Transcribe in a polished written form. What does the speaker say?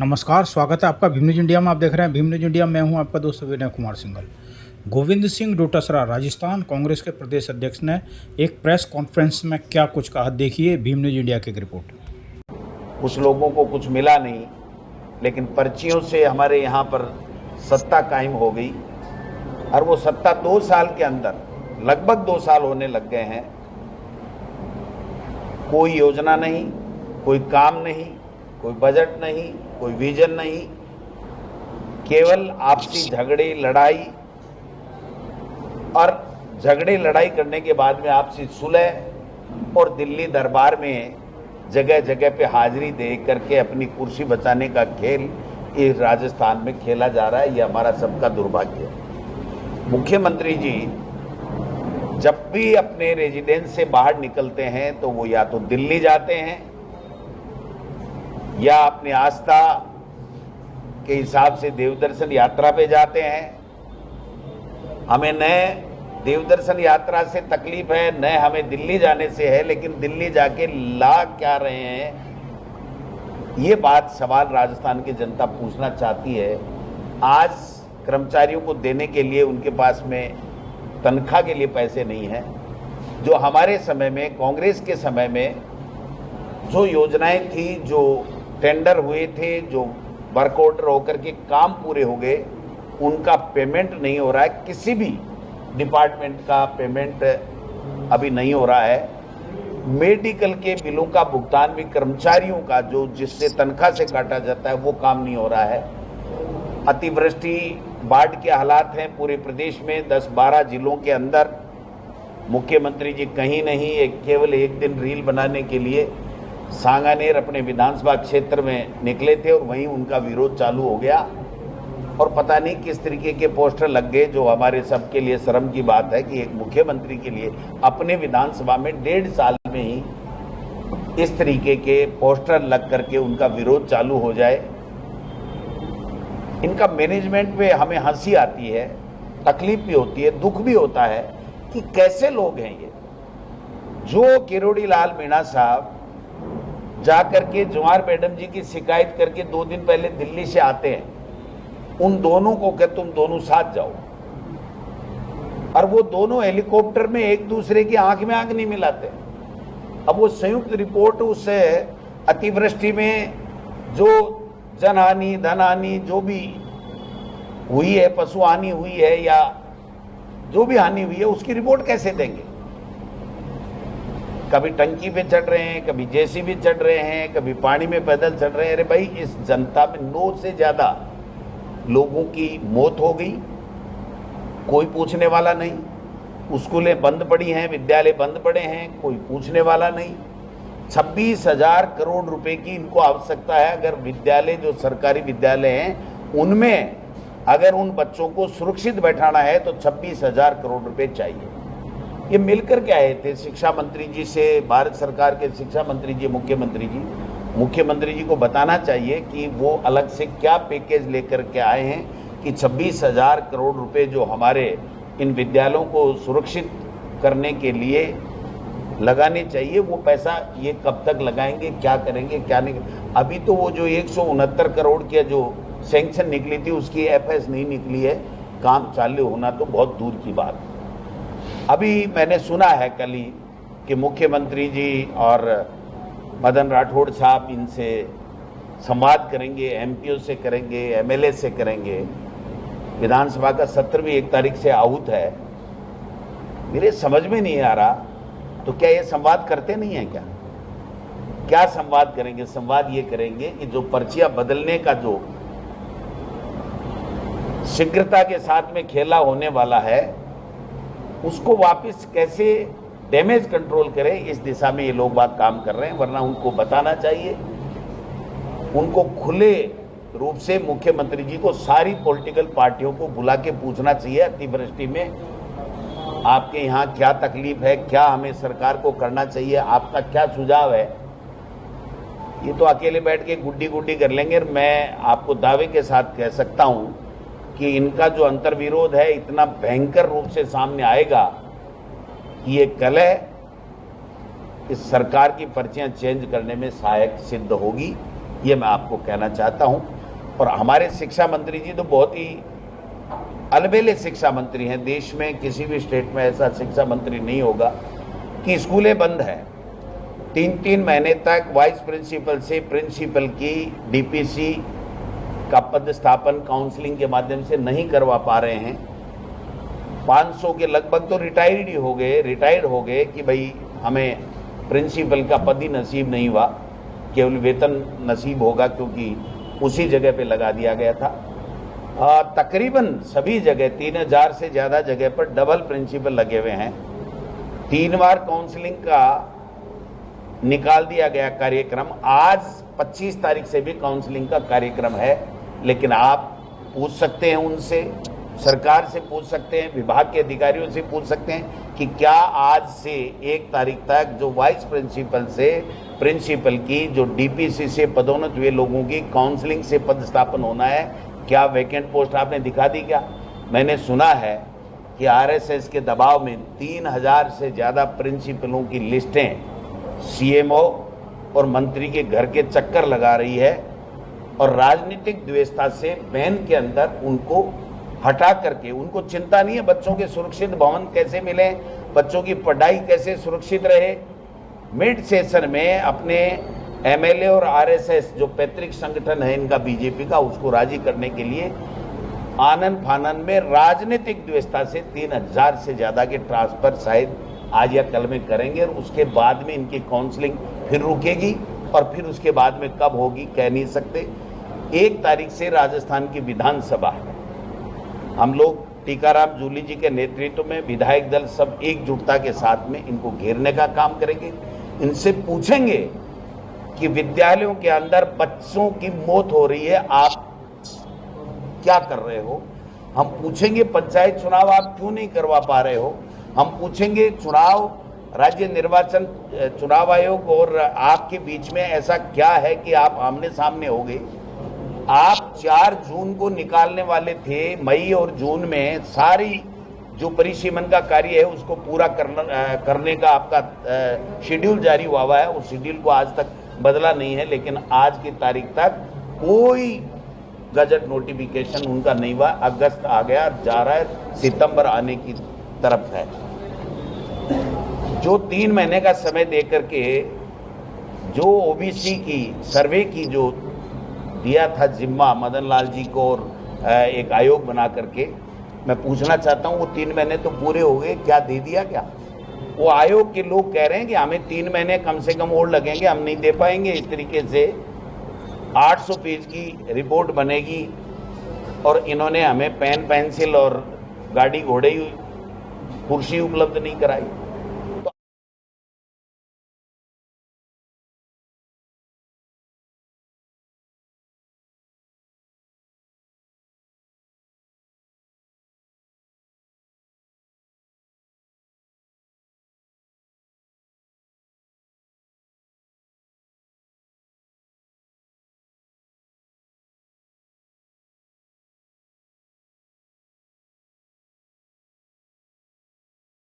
नमस्कार, स्वागत है आपका भीम न्यूज इंडिया में। आप देख रहे हैं भीम न्यूज इंडिया। मैं हूं आपका दोस्त विनय कुमार सिंघल। गोविंद सिंह डोटासरा राजस्थान कांग्रेस के प्रदेश अध्यक्ष ने एक प्रेस कॉन्फ्रेंस में क्या कुछ कहा, देखिए भीम न्यूज इंडिया की एक रिपोर्ट। कुछ लोगों को कुछ मिला नहीं, लेकिन पर्चियों से हमारे यहाँ पर सत्ता कायम हो गई और वो सत्ता 2 साल के अंदर, लगभग 2 साल होने लग गए हैं। कोई योजना नहीं, कोई काम नहीं, कोई बजट नहीं, कोई विजन नहीं, केवल आपसी झगड़े लड़ाई, और झगड़े लड़ाई करने के बाद में आपसी सुलह और दिल्ली दरबार में जगह जगह पे हाजिरी दे करके अपनी कुर्सी बचाने का खेल इस राजस्थान में खेला जा रहा है। ये हमारा सबका दुर्भाग्य है। मुख्यमंत्री जी जब भी अपने रेजिडेंस से बाहर निकलते हैं तो वो या तो दिल्ली जाते हैं या अपनी आस्था के हिसाब से देवदर्शन यात्रा पे जाते हैं। हमें न देवदर्शन यात्रा से तकलीफ है, न हमें दिल्ली जाने से है, लेकिन दिल्ली जाके ला क्या रहे हैं, ये बात सवाल राजस्थान की जनता पूछना चाहती है। आज कर्मचारियों को देने के लिए उनके पास में तनख्वाह के लिए पैसे नहीं है। जो हमारे समय में, कांग्रेस के समय में जो योजनाएं थी, जो टेंडर हुए थे, जो वर्क ऑर्डर होकर के काम पूरे हो गए, उनका पेमेंट नहीं हो रहा है। किसी भी डिपार्टमेंट का पेमेंट अभी नहीं हो रहा है। मेडिकल के बिलों का भुगतान भी कर्मचारियों का, जो जिससे तनख्वाह से काटा जाता है, वो काम नहीं हो रहा है। अतिवृष्टि, बाढ़ के हालात हैं पूरे प्रदेश में। 10-12 जिलों के अंदर मुख्यमंत्री जी कहीं नहीं केवल एक दिन रील बनाने के लिए सांगानेर अपने विधानसभा क्षेत्र में निकले थे और वहीं उनका विरोध चालू हो गया। और पता नहीं किस तरीके के पोस्टर लग गए, जो हमारे सबके लिए शर्म की बात है कि एक मुख्यमंत्री के लिए अपने विधानसभा में 1.5 साल में ही इस तरीके के पोस्टर लग करके उनका विरोध चालू हो जाए। इनका मैनेजमेंट पे हमें हंसी आती है, तकलीफ भी होती है, दुख भी होता है कि कैसे लोग हैं ये। जो किरोड़ी लाल मीणा साहब जाकर के जवाहर मैडम जी की शिकायत करके 2 दिन पहले दिल्ली से आते हैं, उन दोनों को कह तुम दोनों साथ जाओ, और वो दोनों हेलीकॉप्टर में एक दूसरे की आंख में आंख नहीं मिलाते। अब वो संयुक्त रिपोर्ट उस अतिवृष्टि में जो जनहानि, धनहानि जो भी हुई है, पशु हानि हुई है या जो भी हानि हुई है, उसकी रिपोर्ट कैसे देंगे। कभी टंकी पे चढ़ रहे हैं, कभी जेसीबी चढ़ रहे हैं, कभी पानी में पैदल चढ़ रहे हैं। अरे भाई, इस जनता में 9 से ज्यादा लोगों की मौत हो गई, कोई पूछने वाला नहीं। स्कूलें बंद पड़ी हैं, विद्यालय बंद पड़े हैं, कोई पूछने वाला नहीं। 26,000 करोड़ रुपए की इनको आवश्यकता है। अगर विद्यालय, जो सरकारी विद्यालय हैं, उनमें अगर उन बच्चों को सुरक्षित बैठाना है तो 26,000 करोड़ रुपए चाहिए। ये मिलकर के आए थे शिक्षा मंत्री जी से, भारत सरकार के शिक्षा मंत्री जी, मुख्यमंत्री जी को बताना चाहिए कि वो अलग से क्या पैकेज लेकर के आए हैं कि 26,000 करोड़ रुपए जो हमारे इन विद्यालयों को सुरक्षित करने के लिए लगाने चाहिए। वो पैसा ये कब तक लगाएंगे, क्या करेंगे, क्या नहीं। अभी तो वो जो 169 करोड़ की जो सैंक्शन निकली थी, उसकी एफएस नहीं निकली है। काम चालू होना तो बहुत दूर की बात। अभी मैंने सुना है कल ही कि मुख्यमंत्री जी और मदन राठौड़ साहब इनसे संवाद करेंगे, एमपीओ से करेंगे, एमएलए से करेंगे। विधानसभा का सत्र भी 1 तारीख से आहूत है। मेरे समझ में नहीं आ रहा, तो क्या ये संवाद करते नहीं है क्या संवाद करेंगे? संवाद ये करेंगे कि जो पर्चियां बदलने का जो शीघ्रता के साथ में खेला होने वाला है, उसको वापस कैसे डैमेज कंट्रोल करें, इस दिशा में ये लोग बात काम कर रहे हैं। वरना उनको बताना चाहिए, उनको खुले रूप से मुख्यमंत्री जी को सारी पॉलिटिकल पार्टियों को बुला के पूछना चाहिए, अतिवृष्टि में आपके यहाँ क्या तकलीफ है, क्या हमें सरकार को करना चाहिए, आपका क्या सुझाव है। ये तो अकेले बैठ के गुड्डी गुड्डी कर लेंगे। मैं आपको दावे के साथ कह सकता हूं कि इनका जो अंतर्विरोध है इतना भयंकर रूप से सामने आएगा कि ये कलह इस सरकार की पर्चियां चेंज करने में सहायक सिद्ध होगी। ये मैं आपको कहना चाहता हूं। और हमारे शिक्षा मंत्री जी तो बहुत ही अलबेले शिक्षा मंत्री हैं। देश में किसी भी स्टेट में ऐसा शिक्षा मंत्री नहीं होगा कि स्कूलें बंद हैं। 3-3 महीने तक वाइस प्रिंसिपल से प्रिंसिपल की डीपीसी का पदस्थापन काउंसलिंग के माध्यम से नहीं करवा पा रहे हैं। 500 के लगभग तो रिटायर्ड हो गए कि भाई हमें प्रिंसिपल का पद ही नसीब नहीं हुआ, केवल वेतन नसीब होगा, क्योंकि उसी जगह पे लगा दिया गया था। तकरीबन सभी जगह 3000 से ज़्यादा जगह पर डबल प्रिंसिपल लगे हुए हैं। 3 बार काउंसलिंग का निकाल दिया गया कार्यक्रम। आज 25 तारीख से भी काउंसलिंग का कार्यक्रम है, लेकिन आप पूछ सकते हैं उनसे, सरकार से पूछ सकते हैं, विभाग के अधिकारियों से पूछ सकते हैं कि क्या आज से 1 तारीख तक जो वाइस प्रिंसिपल से प्रिंसिपल की, जो डीपीसी से पदोन्नत हुए लोगों की काउंसलिंग से पदस्थापन होना है, क्या वैकेंट पोस्ट आपने दिखा दी क्या? मैंने सुना है कि आरएसएस के दबाव में 3000 से ज़्यादा प्रिंसिपलों की लिस्टें सीएमओ और मंत्री के घर के चक्कर लगा रही है और राजनीतिक द्वेषता से बैन के अंदर उनको हटा करके, उनको चिंता नहीं है बच्चों के सुरक्षित भवन कैसे मिले, बच्चों की पढ़ाई कैसे सुरक्षित रहे। मिड सेशन में अपने एमएलए और आरएसएस जो पैतृक संगठन है इनका बीजेपी का, उसको राजी करने के लिए आनन फानन में राजनीतिक द्वेषता से 3000 से ज्यादा के ट्रांसफर शायद आज या कल में करेंगे और उसके बाद में इनकी काउंसलिंग फिर रुकेगी और फिर उसके बाद में कब होगी कह नहीं सकते। 1 तारीख से राजस्थान की विधानसभा है। हम लोग टीकाराम जूली जी के नेतृत्व में विधायक दल सब एकजुटता के साथ में इनको घेरने का काम करेंगे। इनसे पूछेंगे कि विद्यालयों के अंदर बच्चों की मौत हो रही है, आप क्या कर रहे हो? हम पूछेंगे पंचायत चुनाव आप क्यों नहीं करवा पा रहे हो? हम पूछेंगे चुनाव, राज्य निर्वाचन चुनाव आयोग और आपके बीच में ऐसा क्या है कि आप आमने सामने हो गए? आप 4 जून को निकालने वाले थे, मई और जून में सारी जो परिसीमन का कार्य है उसको पूरा करने का आपका शेड्यूल जारी हुआ है। उस शेड्यूल को आज तक बदला नहीं है, लेकिन आज की तारीख तक कोई गजट नोटिफिकेशन उनका नहीं हुआ। अगस्त आ गया, जा रहा है, सितंबर आने की तरफ है। जो 3 महीने का समय देकर के जो ओबीसी की सर्वे की जो दिया था जिम्मा मदन लाल जी को और एक आयोग बना करके, मैं पूछना चाहता हूं वो 3 महीने तो पूरे हो गए, क्या दे दिया क्या? वो आयोग के लोग कह रहे हैं कि हमें 3 महीने कम से कम और लगेंगे, हम नहीं दे पाएंगे। इस तरीके से 800 पेज की रिपोर्ट बनेगी और इन्होंने हमें पेन पेंसिल और गाड़ी घोड़े कुर्सी उपलब्ध नहीं कराई।